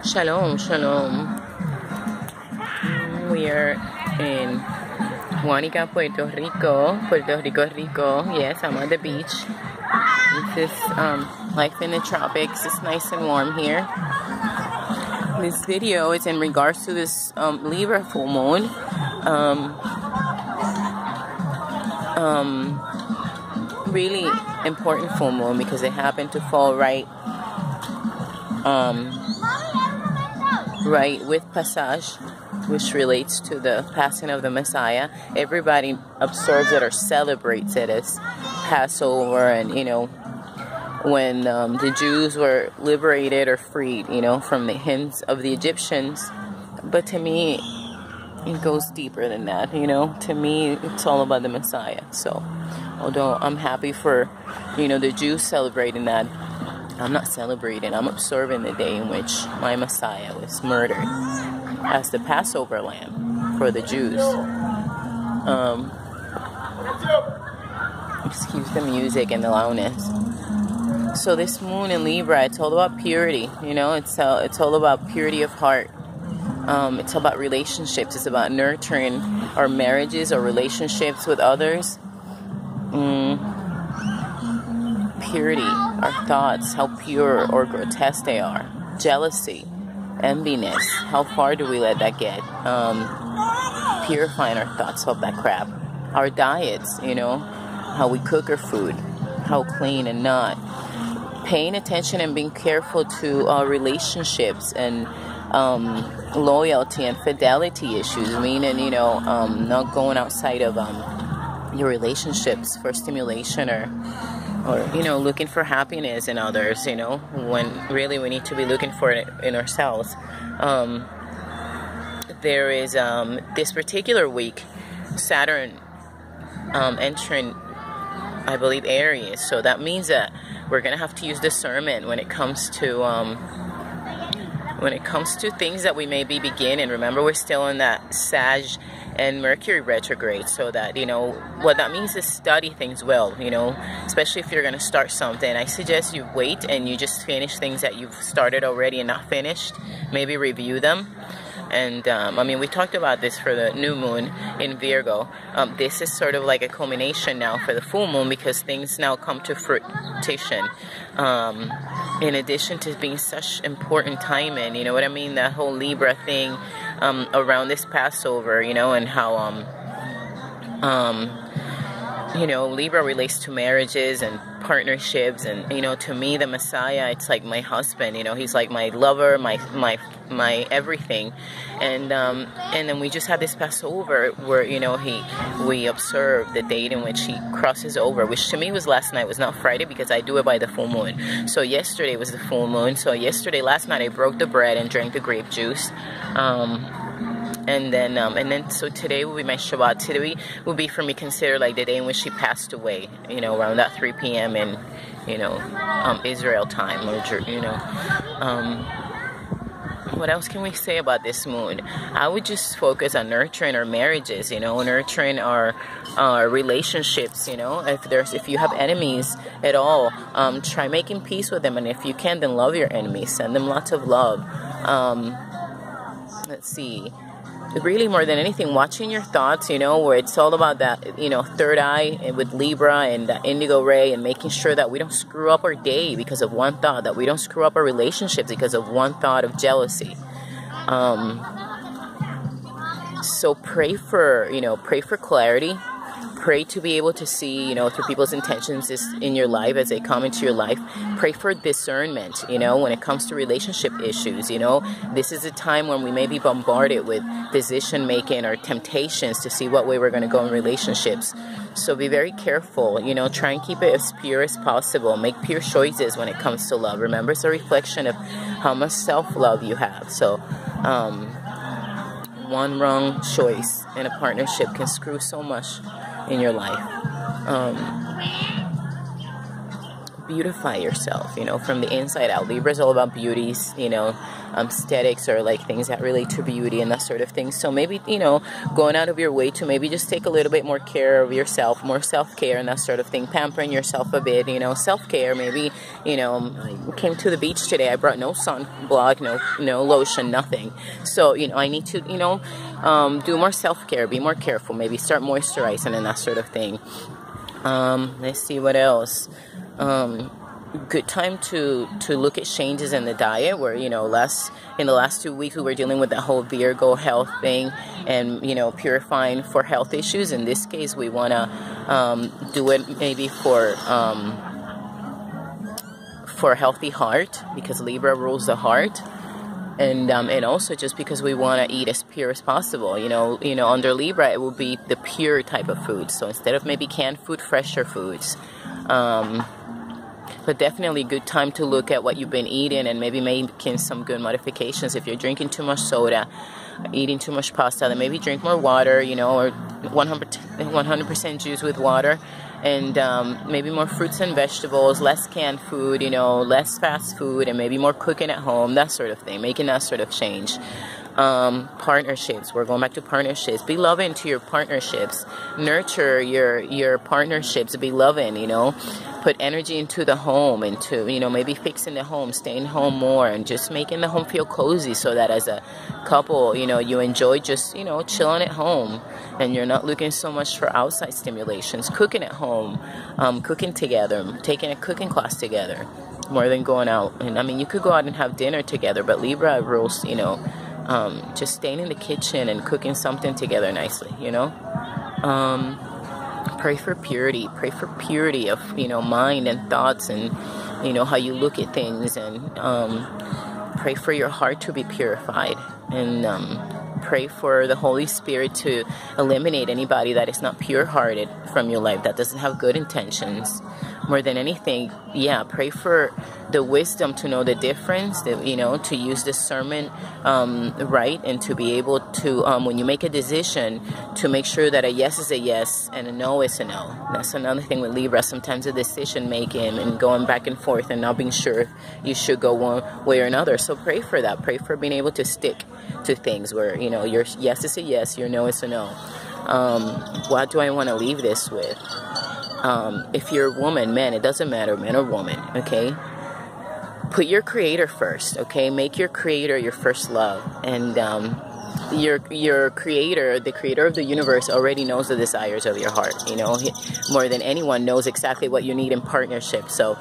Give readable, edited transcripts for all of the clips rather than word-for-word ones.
Shalom, shalom. We are in Guanica, Puerto Rico. Puerto Rico, Rico. Yes, I'm at the beach. This is life in the tropics. It's nice and warm here. This video is in regards to this Libra full moon. Really important full moon because it happened to fall right with Passage, which relates to the passing of the Messiah. Everybody observes it or celebrates it as Passover, and you know, when the Jews were liberated or freed, you know, from the hands of the Egyptians. But to me, it goes deeper than that, you know. To me, it's all about the Messiah. So, although I'm happy for, you know, the Jews celebrating that, I'm not celebrating. I'm observing the day in which my Messiah was murdered as the Passover lamb for the Jews. Excuse the music and the loudness. So this moon in Libra, it's all about purity. You know, it's all about purity of heart. It's about relationships. It's about nurturing our marriages or relationships with others. Purity, our thoughts, how pure or grotesque they are. Jealousy, enviness, how far do we let that get? Purifying our thoughts of that crap. Our diets, you know, how we cook our food, how clean and not. Paying attention and being careful to our relationships and loyalty and fidelity issues, meaning, you know, not going outside of your relationships for stimulation or you know, looking for happiness in others, you know, when really we need to be looking for it in ourselves. There is this particular week, Saturn entering, I believe, Aries, so that means that we're gonna have to use discernment when it comes to things that we may be beginning. Remember, we're still in that Sag and Mercury retrograde, so that, you know, what that means is study things well, you know, especially if you're going to start something. I suggest you wait and you just finish things that you've started already and not finished. Maybe review them. And I mean, we talked about this for the new moon in Virgo. This is sort of like a culmination now for the full moon, because things now come to fruition. In addition to being such important timing, you know what I mean? That whole Libra thing around this Passover, you know, and how you know, Libra relates to marriages and partnerships, and you know, to me, the Messiah, it's like my husband. You know, he's like my lover, my everything. And then we just had this Passover where, you know, we observed the date in which he crosses over, which to me was last night. It was not Friday, because I do it by the full moon. So yesterday was the full moon. So last night I broke the bread and drank the grape juice. And then so today will be my Shabbat. Today will be for me considered like the day in which she passed away, you know, around that 3 p.m. in, you know, Israel time, or, you know. What else can we say about this moon? I would just focus on nurturing our marriages, you know, nurturing our relationships, you know. If you have enemies at all, try making peace with them, and if you can, then love your enemies. Send them lots of love. Let's see. Really, more than anything, watching your thoughts, you know, where it's all about that, you know, third eye with Libra and that indigo ray, and making sure that we don't screw up our day because of one thought, that we don't screw up our relationships because of one thought of jealousy. So pray for clarity. Pray to be able to see, you know, through people's intentions in your life as they come into your life. Pray for discernment, you know, when it comes to relationship issues, you know. This is a time when we may be bombarded with decision making or temptations to see what way we're going to go in relationships. So be very careful, you know, try and keep it as pure as possible. Make pure choices when it comes to love. Remember, it's a reflection of how much self-love you have. So, one wrong choice in a partnership can screw so much in your life. beautify yourself, you know, from the inside out. Libra is all about beauties, you know, aesthetics, or like things that relate to beauty and that sort of thing. So maybe, you know, going out of your way to maybe just take a little bit more care of yourself, more self-care and that sort of thing, pampering yourself a bit, you know, self-care. Maybe, you know, I came to the beach today, I brought no sunblock, no lotion, nothing. So, you know, I need to, you know, do more self-care, be more careful, maybe start moisturizing and that sort of thing. Let's see what else. Good time to look at changes in the diet, where, you know, in the last 2 weeks we were dealing with that whole Virgo health thing and, you know, purifying for health issues. In this case, we want to do it maybe for a healthy heart, because Libra rules the heart. And also just because we want to eat as pure as possible, you know, under Libra it will be the pure type of food. So instead of maybe canned food, fresher foods. But definitely a good time to look at what you've been eating and maybe making some good modifications. If you're drinking too much soda, eating too much pasta, then maybe drink more water, you know, or 100% juice with water. And maybe more fruits and vegetables, less canned food, you know, less fast food, and maybe more cooking at home, that sort of thing, making that sort of change. Partnerships, we're going back to partnerships. Be loving to your partnerships. Nurture your partnerships. Be loving, you know. Put energy into the home, into, you know, maybe fixing the home, staying home more, and just making the home feel cozy, so that as a couple, you know, you enjoy just, you know, chilling at home, and you're not looking so much for outside stimulations. Cooking at home, cooking together, taking a cooking class together, more than going out. And I mean, you could go out and have dinner together, but Libra rules, you know, just staying in the kitchen and cooking something together nicely, you know. Pray for purity. Pray for purity of, you know, mind and thoughts, and, you know, how you look at things. And pray for your heart to be purified. And pray for the Holy Spirit to eliminate anybody that is not pure-hearted from your life, that doesn't have good intentions. More than anything, yeah, pray for the wisdom to know the difference, you know, to use discernment right, and to be able to, when you make a decision, to make sure that a yes is a yes and a no is a no. That's another thing with Libra. Sometimes the decision making and going back and forth and not being sure you should go one way or another. So pray for that. Pray for being able to stick to things where, you know, your yes is a yes, your no is a no. What do I want to leave this with? If you're a woman, man, it doesn't matter, man or woman, okay? Put your creator first, okay? Make your creator your first love. And your creator, the creator of the universe, already knows the desires of your heart, you know? He, more than anyone, knows exactly what you need in partnership. So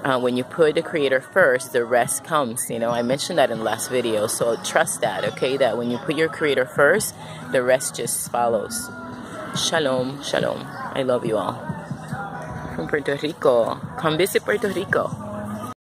when you put the creator first, the rest comes, you know? I mentioned that in the last video, so trust that, okay? That when you put your creator first, the rest just follows. Shalom, shalom. I love you all. From Puerto Rico. Come visit Puerto Rico.